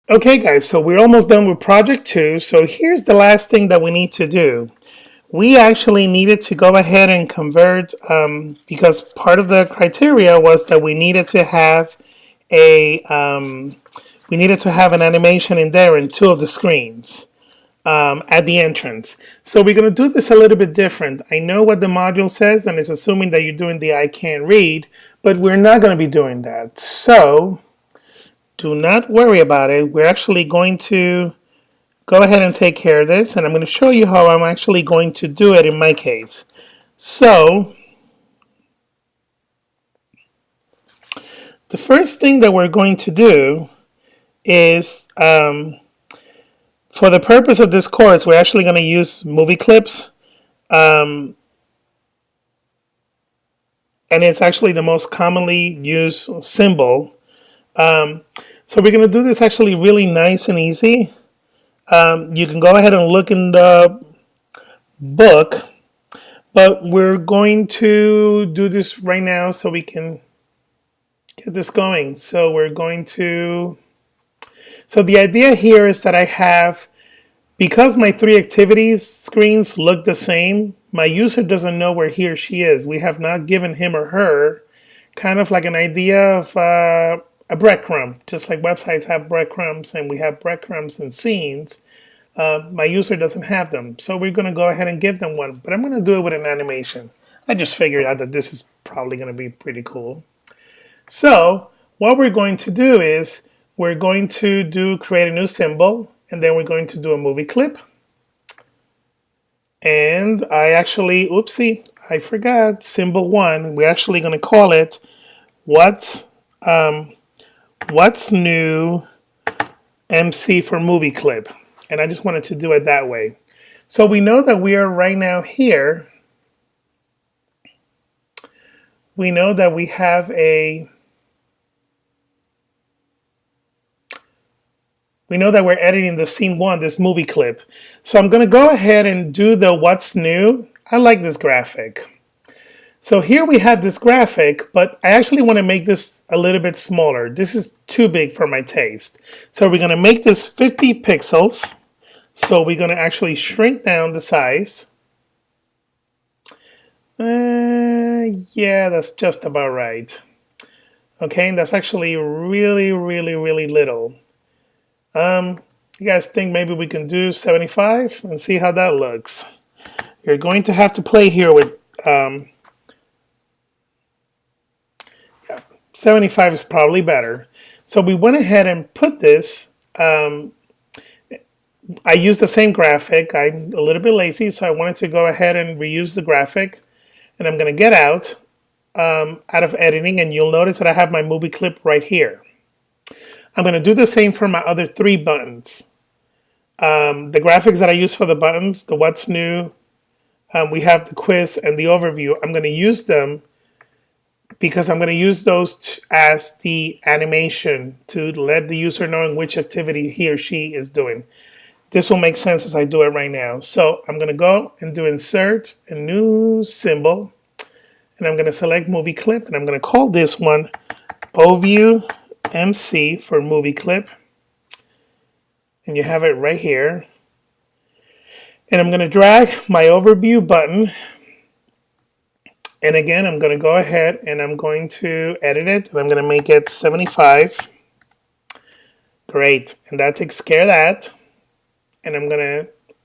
Okay, guys, so we're almost done with project 2. So here's the last thing that we need to do. We actually needed to go ahead and convert, because part of the criteria was that a we needed to have an animation in there in two of the screens at the entrance. So we're going to do this a little bit different. I know what the module says, and it's assuming that you're doing the I can't read, but we're not going to be doing that. So do not worry about it. We're actually going to go ahead and take care of this, and I'm going to show you how I'm actually going to do it in my case. So the first thing that we're going to do is, for the purpose of this course, we're actually going to use movie clips, and it's actually the most commonly used symbol. So we're going to do this actually really nice and easy. You can go ahead and look in the book, but we're going to do this right now so we can get this going. So the idea here is that because my three activities screens look the same, my user doesn't know where he or she is. We have not given him or her kind of like an idea of a breadcrumb, just like websites have breadcrumbs and we have breadcrumbs and scenes. My user doesn't have them. So we're going to go ahead and give them one, but I'm going to do it with an animation. I just figured out that this is probably going to be pretty cool. So what we're going to do is we're going to create a new symbol, and then we're going to do a movie clip. And I actually, oopsie, I forgot symbol 1. We're actually going to call it what's new MC for movie clip. And I just wanted to do it that way. So we know that we are right now here. We know that we have we know that we're editing the scene 1, this movie clip. So I'm going to go ahead and do the what's new. I like this graphic. So here we have this graphic, but I actually want to make this a little bit smaller. This is too big for my taste. So we're going to make this 50 pixels. So we're going to actually shrink down the size. Yeah, that's just about right. Okay, and that's actually really, really, really little. You guys think maybe we can do 75 and see how that looks? You're going to have to play here with 75 is probably better. So we went ahead and put this. I used the same graphic. I'm a little bit lazy, so I wanted to go ahead and reuse the graphic. And I'm going to get out of editing, and you'll notice that I have my movie clip right here. I'm going to do the same for my other 3 buttons. The graphics that I use for the buttons, the what's new, we have the quiz and the overview. I'm going to use them because I'm going to use those as the animation to let the user know in which activity he or she is doing. This will make sense as I do it right now. So I'm going to go and do insert a new symbol, and I'm going to select movie clip, and I'm going to call this one overview MC for movie clip. And you have it right here. And I'm going to drag my overview button. And again, I'm going to go ahead and I'm going to edit it. And I'm going to make it 75. Great. And that takes care of that. And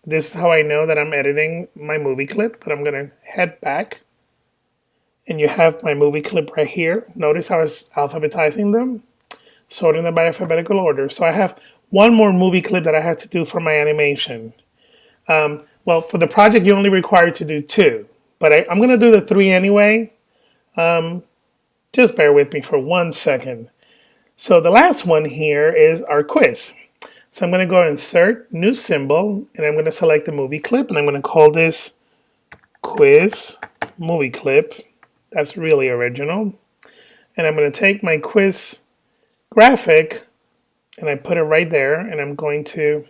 this is how I know that I'm editing my movie clip. But I'm going to head back. And you have my movie clip right here. Notice how I was alphabetizing them, sorting them by alphabetical order. So I have one more movie clip that I have to do for my animation. Well, for the project, you're only required to do 2. But I'm going to do the 3 anyway. Just bear with me for 1 second. So the last one here is our quiz. So I'm going to go insert new symbol, and I'm going to select the movie clip, and I'm going to call this quiz movie clip. That's really original. And I'm going to take my quiz graphic, and I put it right there, and I'm going to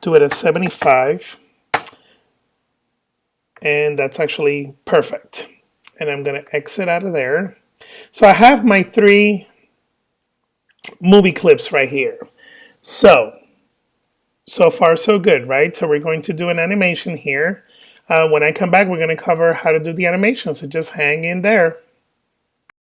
do it at 75. And that's actually perfect. And I'm going to exit out of there. So I have my 3 movie clips right here. So far so good, right? So we're going to do an animation here. When I come back, we're going to cover how to do the animation, so just hang in there.